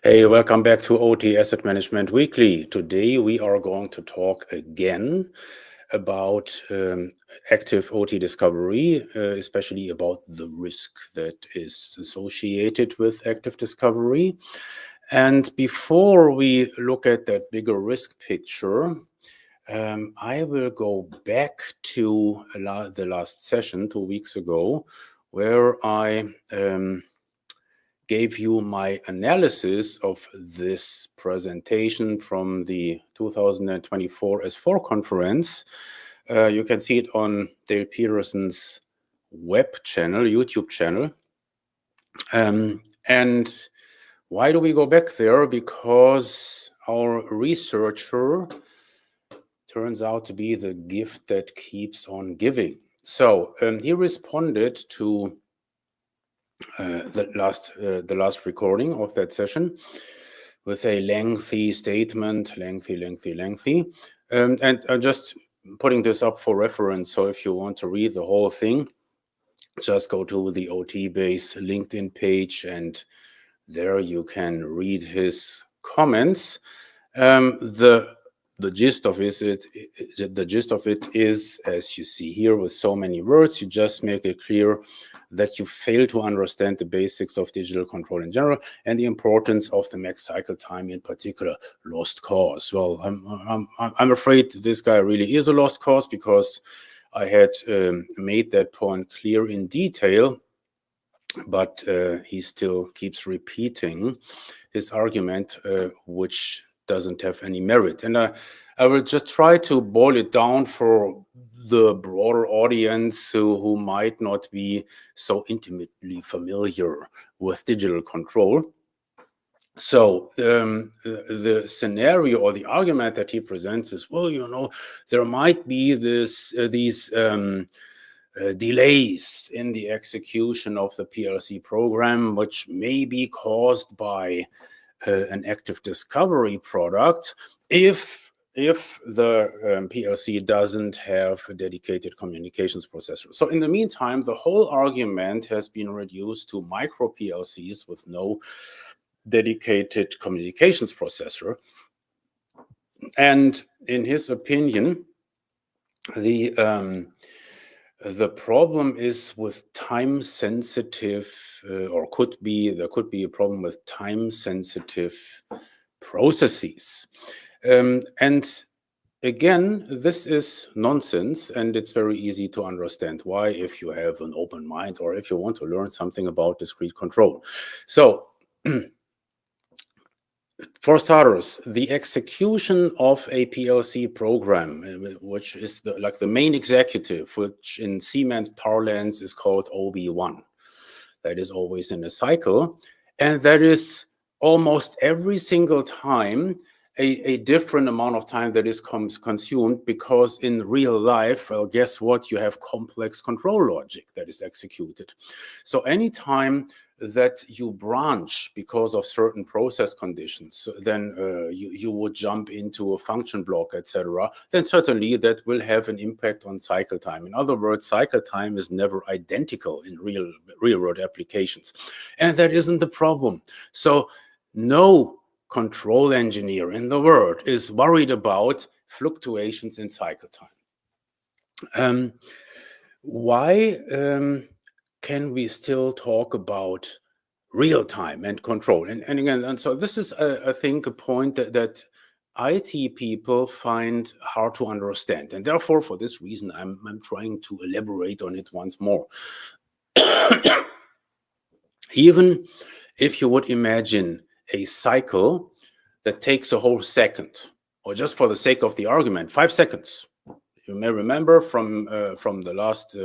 Hey, welcome back to OT Asset Management Weekly. Today we are going to talk again about active OT discovery, especially about the risk that is associated with active discovery. And before we look at that bigger risk picture, I will go back to the last session 2 weeks ago, where I gave you my analysis of this presentation from the 2024 S4 conference. You can see it on Dale Peterson's web channel, YouTube channel. And why do we go back there? Because our researcher turns out to be the gift that keeps on giving. So he responded to the last recording of that session with a lengthy statement, lengthy. And I'm just putting this up for reference. So if you want to read the whole thing, just go to the OT Base LinkedIn page, and there you can read his comments. The gist of it is, as you see here, with so many words, you just make it clear that you fail to understand the basics of digital control in general and the importance of the max cycle time, in particular, lost cause. Well, I'm afraid this guy really is a lost cause, because I had made that point clear in detail, but he still keeps repeating his argument, which doesn't have any merit. And I will just try to boil it down for the broader audience who might not be so intimately familiar with digital control. So the scenario or the argument that he presents is, well, there might be these delays in the execution of the PLC program, which may be caused by an active discovery product if the PLC doesn't have a dedicated communications processor. So in the meantime, the whole argument has been reduced to micro PLCs with no dedicated communications processor. And in his opinion, the problem is with time-sensitive, or there could be a problem with time-sensitive processes. And again, this is nonsense, and it's very easy to understand why if you have an open mind or if you want to learn something about discrete control. So, for starters, the execution of a PLC program, which is the main executive, which in Siemens parlance is called OB1, that is always in a cycle, and that is almost every single time a different amount of time that is consumed, because in real life, well, guess what? You have complex control logic that is executed. So anytime that you branch because of certain process conditions, then you would jump into a function block, etc., then certainly that will have an impact on cycle time. In other words, cycle time is never identical in real world applications. And that isn't the problem. So no control engineer in the world is worried about fluctuations in cycle time. Why can we still talk about real time and control? And again, and so this is, I think, a point that IT people find hard to understand. And therefore, for this reason, I'm trying to elaborate on it once more. Even if you would imagine a cycle that takes a whole second, or just for the sake of the argument, 5 seconds. You may remember from the last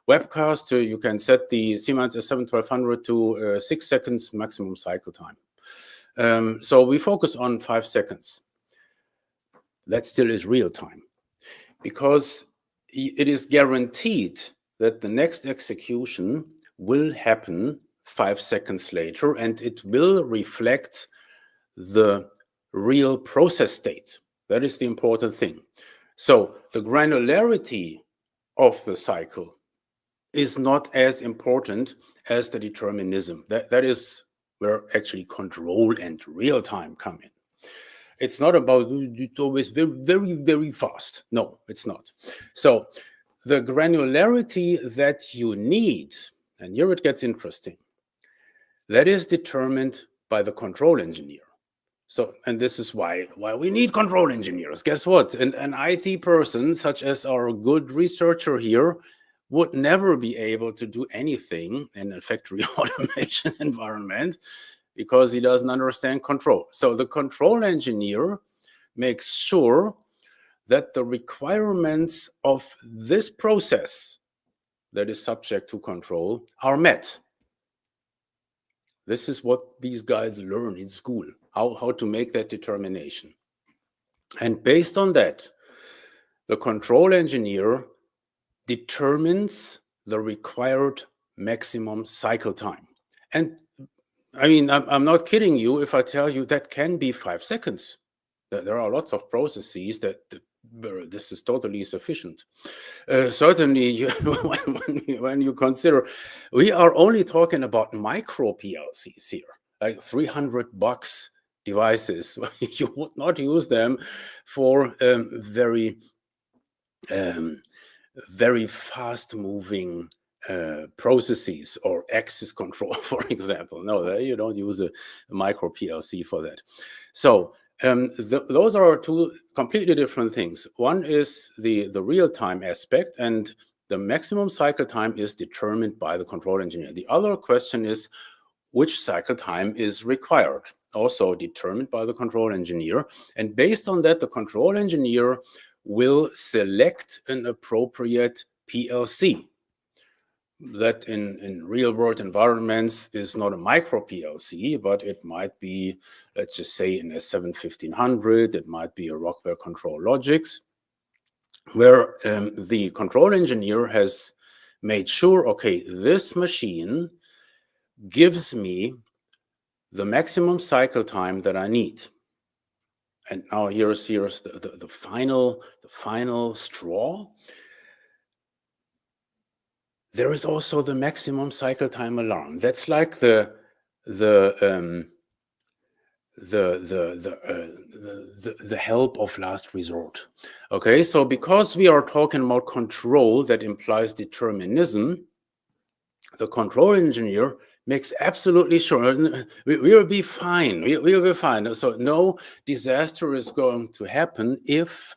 webcast, you can set the Siemens S7-1200 to 6 seconds maximum cycle time. So we focus on 5 seconds. That still is real time, because it is guaranteed that the next execution will happen 5 seconds later, and it will reflect the real process state. That is the important thing. So the granularity of the cycle is not as important as the determinism. That is where actually control and real time come in. It's not about it's always very, very, very fast. No, it's not. So the granularity that you need, and here it gets interesting, that is determined by the control engineer. So, and this is why we need control engineers. Guess what? An IT person, such as our good researcher here, would never be able to do anything in a factory automation environment because he doesn't understand control. So the control engineer makes sure that the requirements of this process that is subject to control are met. This is what these guys learn in school, how to make that determination. And based on that, the control engineer determines the required maximum cycle time. And I mean, I'm not kidding you if I tell you that can be 5 seconds. There are lots of processes that this is totally sufficient. Certainly, when you consider, we are only talking about micro PLCs here, like $300 devices. You would not use them for very fast-moving processes or access control, for example. No, you don't use a micro PLC for that. So those are two completely different things. One is the real-time aspect, and the maximum cycle time is determined by the control engineer. The other question is which cycle time is required, also determined by the control engineer. And based on that, the control engineer will select an appropriate PLC. That in real-world environments is not a micro PLC, but it might be, let's just say, in a 7-1500, it might be a Rockwell Control Logics, where the control engineer has made sure, okay, this machine gives me the maximum cycle time that I need. And now here's the final straw. There is also the maximum cycle time alarm. That's like the help of last resort. Okay, so because we are talking about control that implies determinism, the control engineer makes absolutely sure we will be fine. We will be fine. So no disaster is going to happen if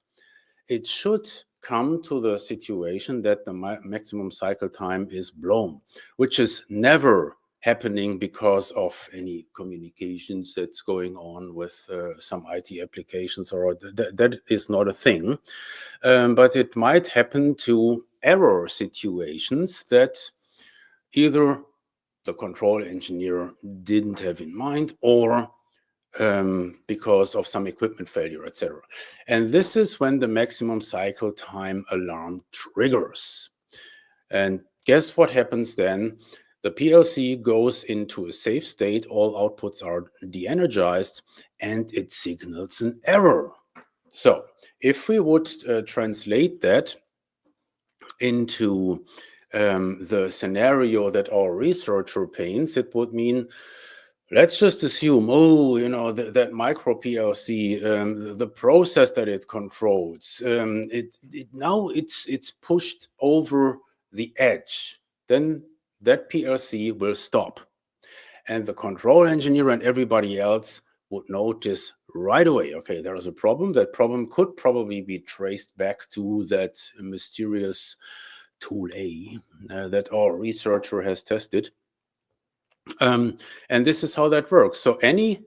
it should come to the situation that the maximum cycle time is blown, which is never happening because of any communications that's going on with some IT applications, or that is not a thing. But it might happen to error situations that either the control engineer didn't have in mind, or because of some equipment failure, etc. And this is when the maximum cycle time alarm triggers. And guess what happens then? The PLC goes into a safe state, all outputs are de-energized, and it signals an error. So if we would translate that into the scenario that our researcher paints, it would mean, let's just assume, that micro PLC, the process that it controls, it's pushed over the edge. Then that PLC will stop, and the control engineer and everybody else would notice right away, okay, there is a problem. That problem could probably be traced back to that mysterious tool A that our researcher has tested. And this is how that works. So any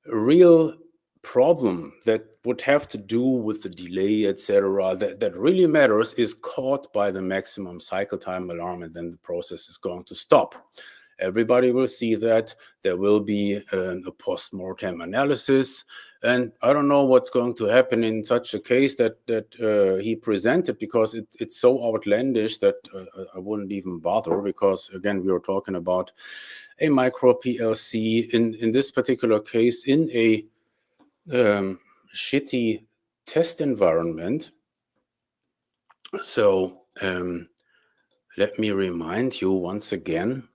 real problem that would have to do with the delay, etc., that really matters is caught by the maximum cycle time alarm, and then the process is going to stop. Everybody will see that. There will be a post-mortem analysis, and I don't know what's going to happen in such a case that he presented, because it's so outlandish that I wouldn't even bother, because again, we were talking about a micro PLC in this particular case in a shitty test environment. So let me remind you once again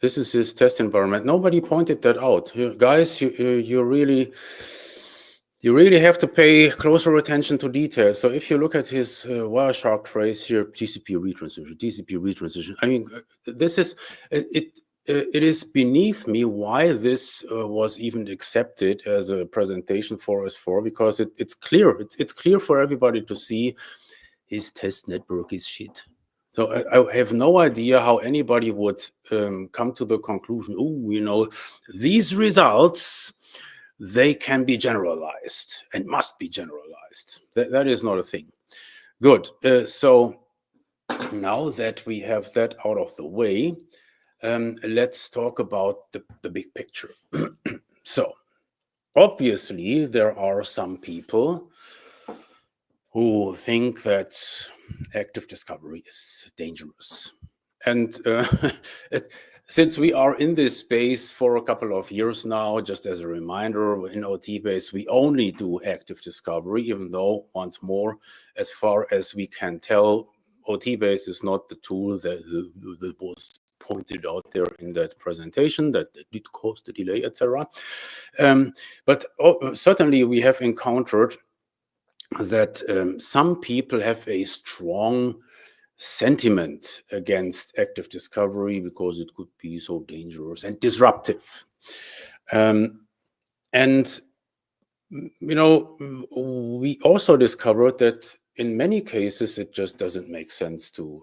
This is his test environment. Nobody pointed that out. Guys, you really have to pay closer attention to details. So if you look at his Wireshark trace here, TCP retransition. I mean, this is it. It is beneath me why this was even accepted as a presentation for S4, because it's clear. It's clear for everybody to see his test network is shit. So I have no idea how anybody would come to the conclusion, oh, these results, they can be generalized and must be generalized. That is not a thing. Good. So now that we have that out of the way, let's talk about the big picture. So obviously there are some people who think that active discovery is dangerous. And since we are in this space for a couple of years now, just as a reminder, in OT-base, we only do active discovery, even though, once more, as far as we can tell, OT-base is not the tool that was pointed out there in that presentation that did cause the delay, etc. But certainly we have encountered that some people have a strong sentiment against active discovery because it could be so dangerous and disruptive. And, we also discovered that in many cases, it just doesn't make sense to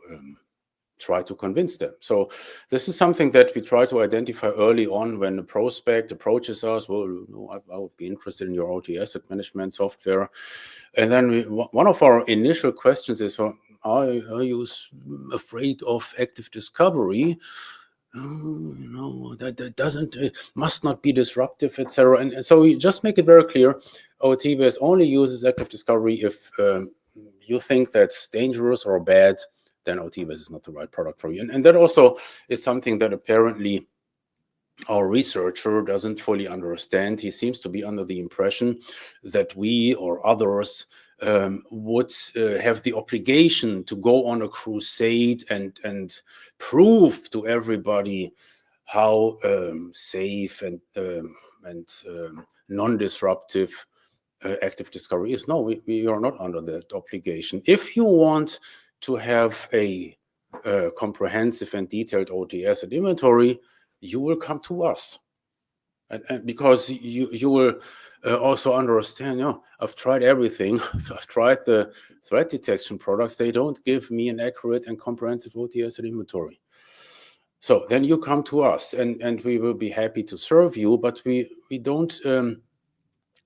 try to convince them. So this is something that we try to identify early on when a prospect approaches us. Well, I would be interested in your OT asset management software. And then one of our initial questions is, well, are you afraid of active discovery? That doesn't, must not be disruptive, etc. And so we just make it very clear, OT-base only uses active discovery if you think that's dangerous or bad, then OT-base is not the right product for you. And that also is something that apparently our researcher doesn't fully understand. He seems to be under the impression that we or others would have the obligation to go on a crusade and prove to everybody how safe and non-disruptive active discovery is. No, we are not under that obligation. If you want to have a comprehensive and detailed OT asset inventory, you will come to us. And because you will also understand, I've tried everything. I've tried the threat detection products. They don't give me an accurate and comprehensive OT asset inventory. So then you come to us and we will be happy to serve you, but we don't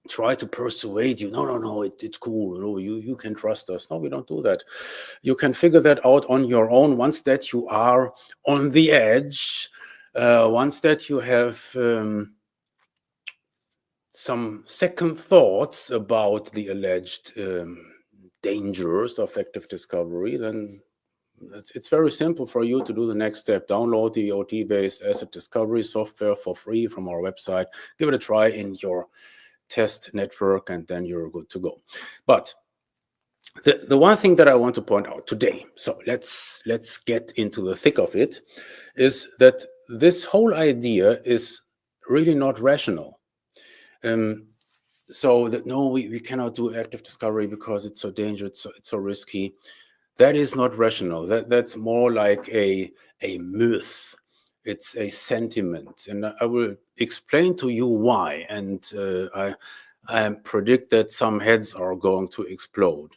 try to persuade you. No, it's cool. You can trust us. No, we don't do that. You can figure that out on your own once that you are on the edge, once that you have some second thoughts about the alleged dangers of active discovery, then it's very simple for you to do the next step. Download the OT-based asset discovery software for free from our website. Give it a try in your test network, and then you're good to go. But the one thing that I want to point out today, so let's get into the thick of it, is that this whole idea is really not rational. So that no, we cannot do active discovery because it's so dangerous, it's so risky. That is not rational. That's more like a myth. It's a sentiment, and I will explain to you why. And I predict that some heads are going to explode.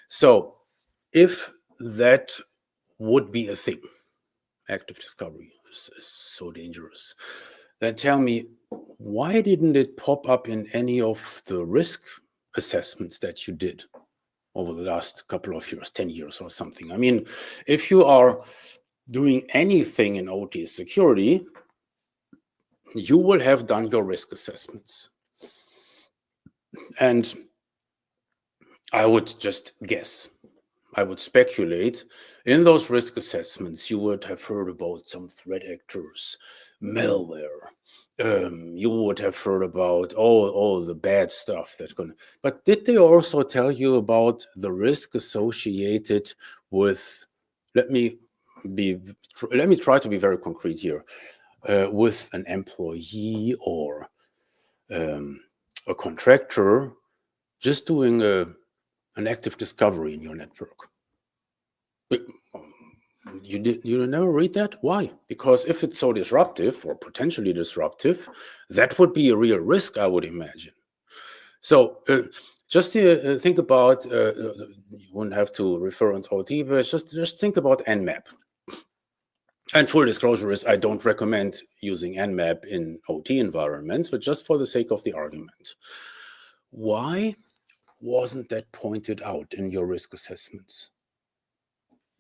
So, if that would be a thing, active discovery is so dangerous, then tell me, why didn't it pop up in any of the risk assessments that you did over the last couple of years, 10 years or something? I mean, if you are doing anything in OT security, you will have done your risk assessments. And I would just guess, I would speculate, in those risk assessments, you would have heard about some threat actors, malware. You would have heard about all the bad stuff that can. But did they also tell you about the risk associated with? Let me try to be very concrete here. with an employee or a contractor just doing an active discovery in your network. You never read that? Why? Because if it's so disruptive or potentially disruptive, that would be a real risk, I would imagine. So just think about, you wouldn't have to refer on OT, but just think about Nmap. And full disclosure is I don't recommend using Nmap in OT environments, but just for the sake of the argument. Why wasn't that pointed out in your risk assessments?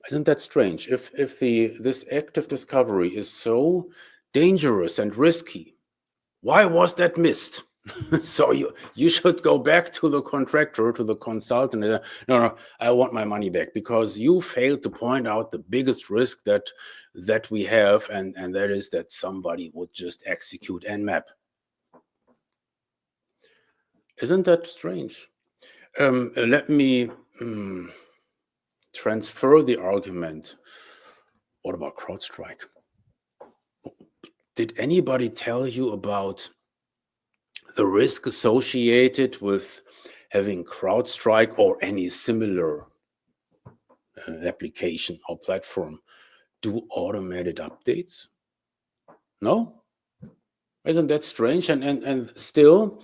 Isn't that strange? If this active discovery is so dangerous and risky, why was that missed? So you should go back to the contractor, to the consultant. No, I want my money back because you failed to point out the biggest risk that we have, and that is that somebody would just execute Nmap. Isn't that strange? Let me transfer the argument. What about CrowdStrike? Did anybody tell you about the risk associated with having CrowdStrike or any similar application or platform do automated updates? No? Isn't that strange? And still,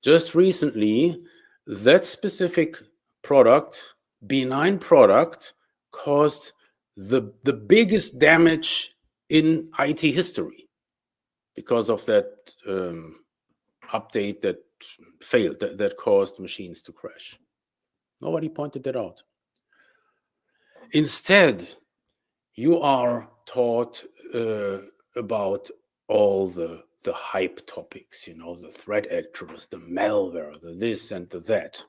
just recently, that specific product, benign product, caused the biggest damage in IT history because of that update that failed, that caused machines to crash. Nobody pointed that out. Instead, you are taught about all the hype topics, the threat actors, the malware, the this and the that.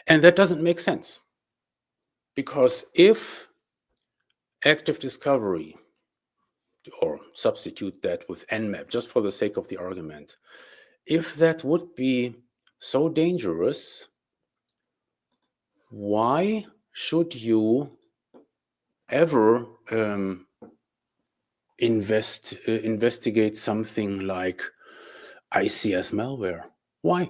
And that doesn't make sense. Because if active discovery, or substitute that with Nmap, just for the sake of the argument, if that would be so dangerous, why should you ever investigate something like ICS malware? Why?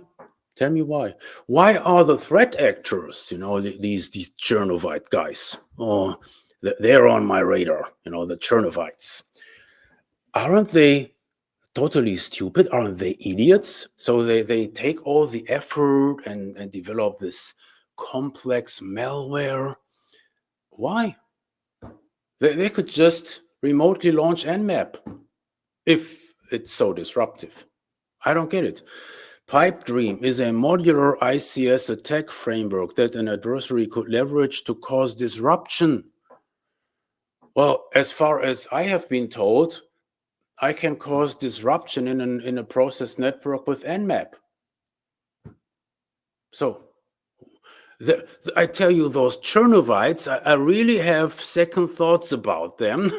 Tell me why. Why are the threat actors, these Chernovite guys, they're on my radar, the Chernovites. Aren't they totally stupid? Aren't they idiots? So they take all the effort and develop this complex malware. Why? They could just remotely launch Nmap if it's so disruptive. I don't get it. Pipedream is a modular ICS attack framework that an adversary could leverage to cause disruption. Well, as far as I have been told, I can cause disruption in a process network with Nmap. So I tell you, those Chernovites, I really have second thoughts about them.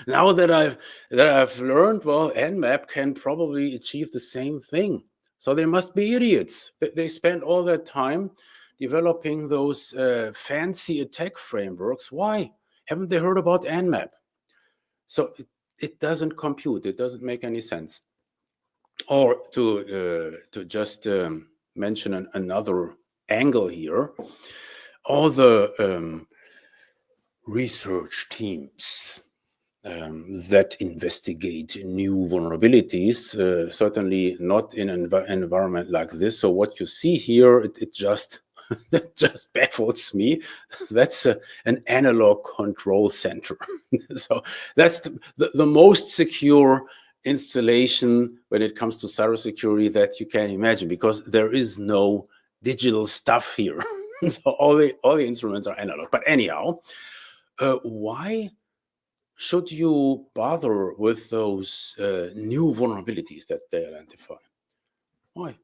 Now that I've learned, well, Nmap can probably achieve the same thing. So they must be idiots. They spend all their time developing those fancy attack frameworks. Why? Haven't they heard about Nmap? So it doesn't compute. It doesn't make any sense. Or to just mention another angle here, all the research teams that investigate new vulnerabilities, certainly not in an environment like this. So what you see here, it just that just baffles me. That's an analog control center. So that's the most secure installation when it comes to cybersecurity that you can imagine, because there is no digital stuff here. So all the instruments are analog. But anyhow, why should you bother with those new vulnerabilities that they identify? Why?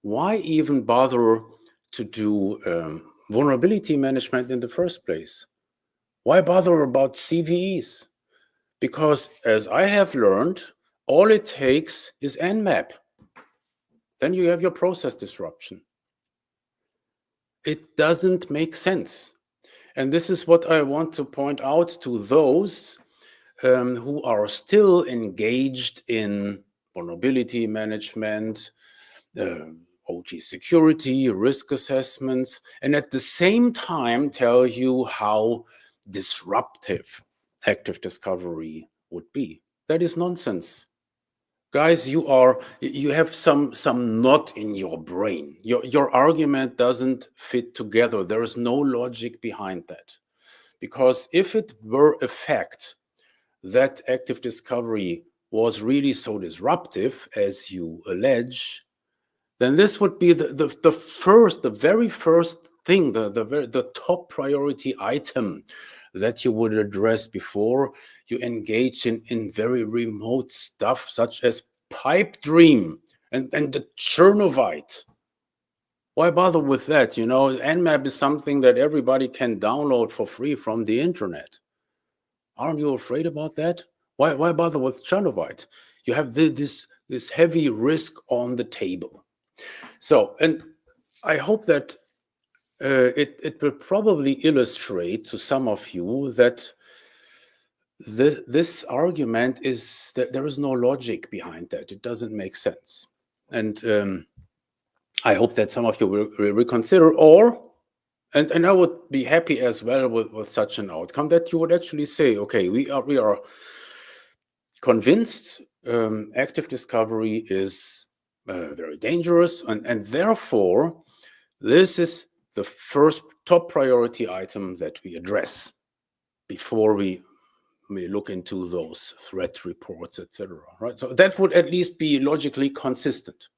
Why even bother to do vulnerability management in the first place? Why bother about CVEs? Because as I have learned, all it takes is Nmap. Then you have your process disruption. It doesn't make sense. And this is what I want to point out to those who are still engaged in vulnerability management, OT security, risk assessments, and at the same time tell you how disruptive active discovery would be. That is nonsense. Guys, you have some knot in your brain. Your argument doesn't fit together. There is no logic behind that. Because if it were a fact that active discovery was really so disruptive as you allege, then this would be the very first thing, the top priority item that you would address before you engage in very remote stuff such as pipe dream and the Chernovite. Why bother with that? Nmap is something that everybody can download for free from the internet. Aren't you afraid about that? Why bother with Chernovite? You have this heavy risk on the table. So, and I hope that it will probably illustrate to some of you that this argument is that there is no logic behind that. It doesn't make sense. And I hope that some of you will reconsider, and I would be happy as well with such an outcome, that you would actually say, okay, we are convinced active discovery is very dangerous, and therefore this is the first top priority item that we address before we look into those threat reports, etc. Right? So that would at least be logically consistent.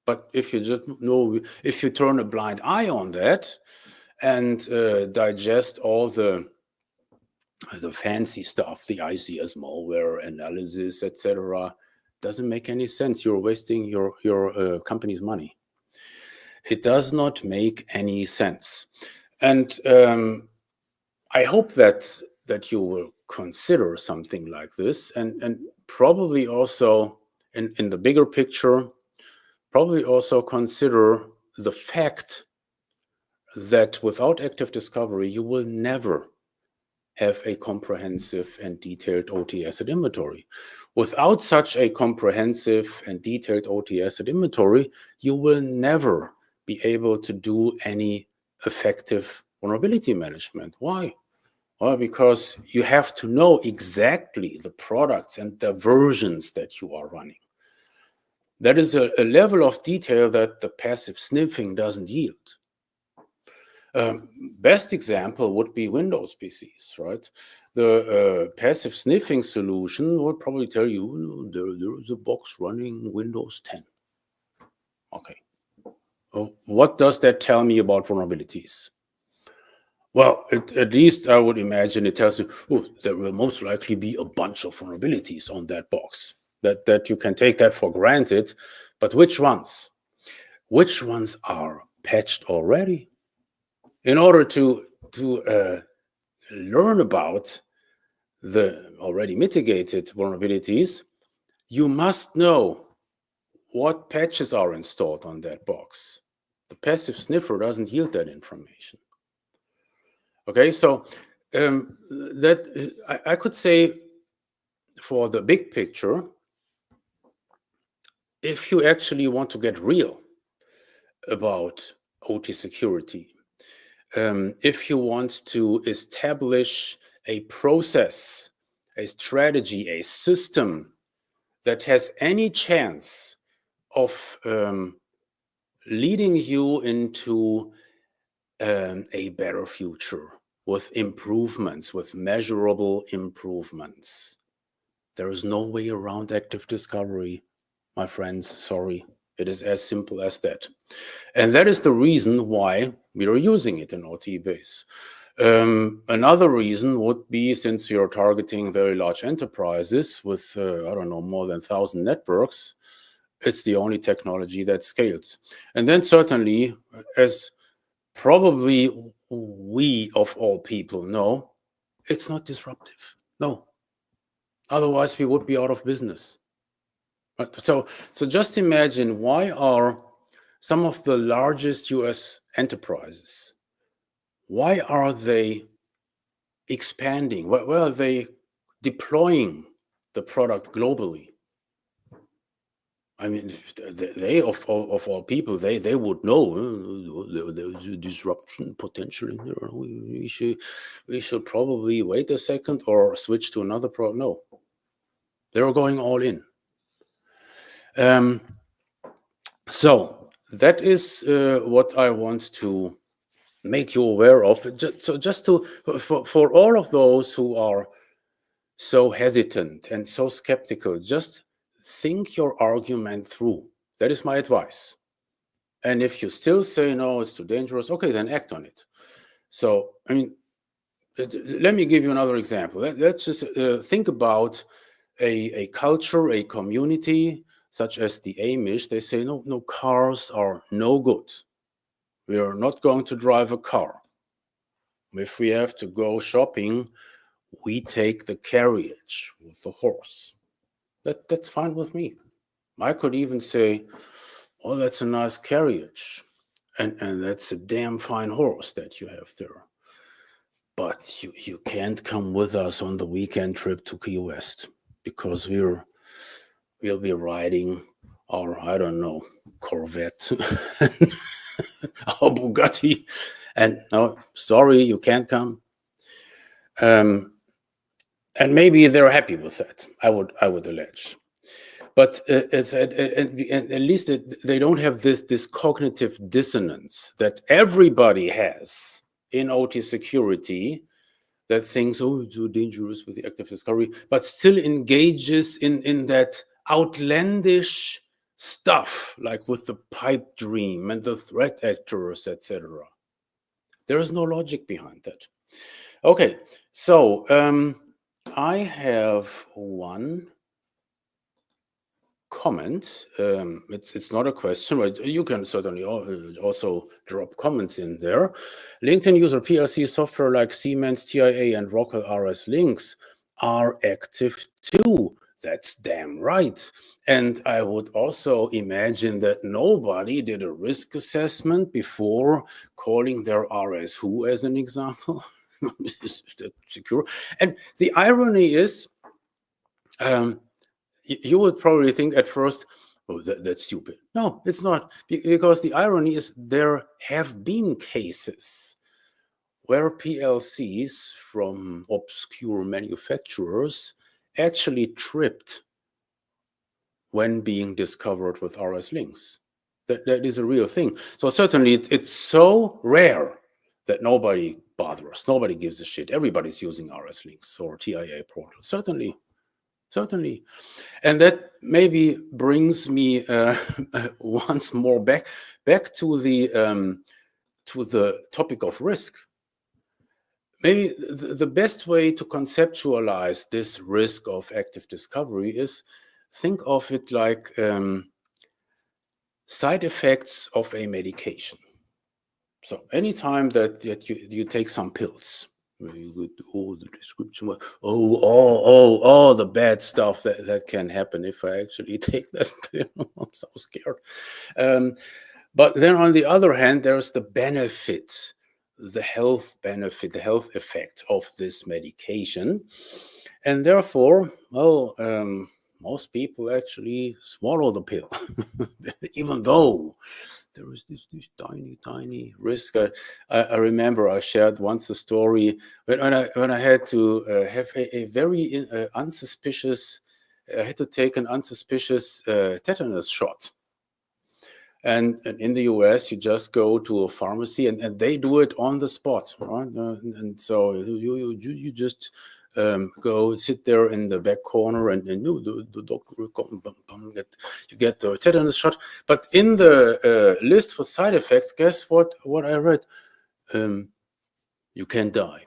But if you turn a blind eye on that and digest all the fancy stuff, the ICS malware analysis, etc., doesn't make any sense. You're wasting your company's money. It does not make any sense. And I hope that you will consider something like this, and probably also in the bigger picture, probably also consider the fact that without active discovery, you will never have a comprehensive and detailed OT asset inventory. Without such a comprehensive and detailed OT asset inventory, you will never be able to do any effective vulnerability management. Why? Well, because you have to know exactly the products and the versions that you are running. That is a level of detail that the passive sniffing doesn't yield. Best example would be Windows PCs, right? The passive sniffing solution would probably tell you there is a box running Windows 10. Okay. What does that tell me about vulnerabilities? Well, at least I would imagine it tells you, there will most likely be a bunch of vulnerabilities on that box. That you can take that for granted, but which ones? Which ones are patched already? In order to learn about the already mitigated vulnerabilities, you must know what patches are installed on that box. The passive sniffer doesn't yield that information. Okay, so that I could say for the big picture, if you actually want to get real about OT security, if you want to establish a process, a strategy, a system that has any chance of leading you into a better future with improvements, with measurable improvements, there is no way around active discovery, my friends. Sorry. It is as simple as that. And that is the reason why we are using it in OT base. Another reason would be, since we are targeting very large enterprises with, more than 1,000 networks, it's the only technology that scales. And then certainly, as probably we of all people know, it's not disruptive. No. Otherwise, we would be out of business. So just imagine, why are some of the largest US enterprises, why are they expanding? Why are they deploying the product globally. I mean, they of all people, they would know there's a disruption potential in there. We should probably wait a second or switch to another product. No, they're going all in. So that is what I want to make you aware of. For all of those who are so hesitant and so skeptical, just think your argument through. That is my advice. And if you still say, no, it's too dangerous, okay, then act on it. So, I mean, let me give you another example. Let's just think about a culture, a community, such as the Amish. They say, no, cars are no good. We are not going to drive a car. If we have to go shopping, we take the carriage with the horse. That's fine with me. I could even say, oh, that's a nice carriage. And that's a damn fine horse that you have there. But you can't come with us on the weekend trip to Key West, because we'll be riding our, I don't know, Corvette, our Bugatti. And no, sorry, you can't come. And maybe they're happy with that, I would allege. But it's at least they don't have this cognitive dissonance that everybody has in OT security, that thinks, oh, it's so dangerous with the active discovery, but still engages in that outlandish stuff, like with the pipe dream and the threat actors, etc. There is no logic behind that. Okay, so I have one comment. It's not a question, but you can certainly also drop comments in there. LinkedIn user PLC software like Siemens, TIA, and Rockwell RS Links are active too. That's damn right. And I would also imagine that nobody did a risk assessment before calling their RS who as an example. Secure. And the irony is, you would probably think at first, oh, that's stupid. No, it's not. Because the irony is there have been cases where PLCs from obscure manufacturers actually tripped when being discovered with RS links. That is a real thing. So certainly it's so rare that nobody bothers, nobody gives a shit. Everybody's using RS links or TIA portal. Certainly. And that maybe brings me once more back to the topic of risk. Maybe the best way to conceptualize this risk of active discovery is think of it like side effects of a medication. So anytime that you take some pills, you go to the description, all the bad stuff that can happen if I actually take that pill. I'm so scared. But then on the other hand, there's the benefit, the health benefit, the health effect of this medication. And therefore, most people actually swallow the pill, even though there is this tiny risk. I remember I shared once the story when I had to have a very unsuspicious. I had to take an unsuspicious tetanus shot. And in the US, you just go to a pharmacy and they do it on the spot, right? And so you just go sit there in the back corner and the doctor will come, you get the tetanus shot. But in the list for side effects, guess what I read? You can die.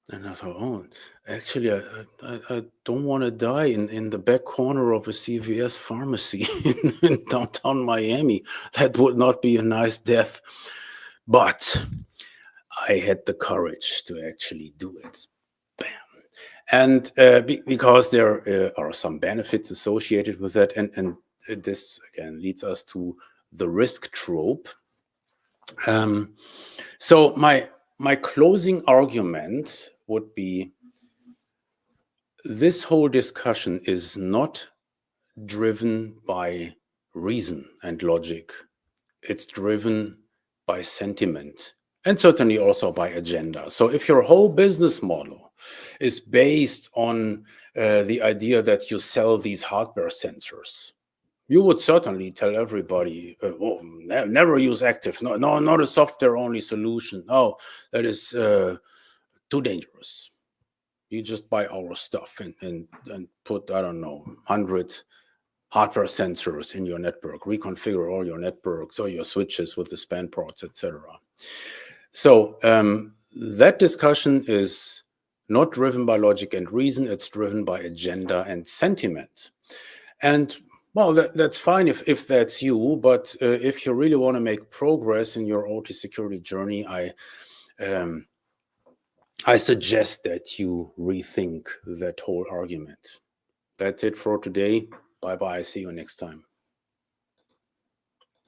And I thought, oh, actually, I don't want to die in the back corner of a CVS pharmacy in downtown Miami. That would not be a nice death. But I had the courage to actually do it. Bam. And because there are some benefits associated with that. And this, again, leads us to the risk trope. So my closing argument would be, this whole discussion is not driven by reason and logic. It's driven by sentiment and certainly also by agenda. So if your whole business model is based on the idea that you sell these hardware sensors, you would certainly tell everybody, oh, never use active. No, not a software-only solution. No, that is too dangerous. You just buy our stuff and put, I don't know, 100 hardware sensors in your network, reconfigure all your networks or your switches with the span ports, etc. So that discussion is not driven by logic and reason. It's driven by agenda and sentiment. And well, that's fine if that's you, but if you really want to make progress in your OT security journey, I suggest that you rethink that whole argument. That's it for today. Bye-bye. See you next time.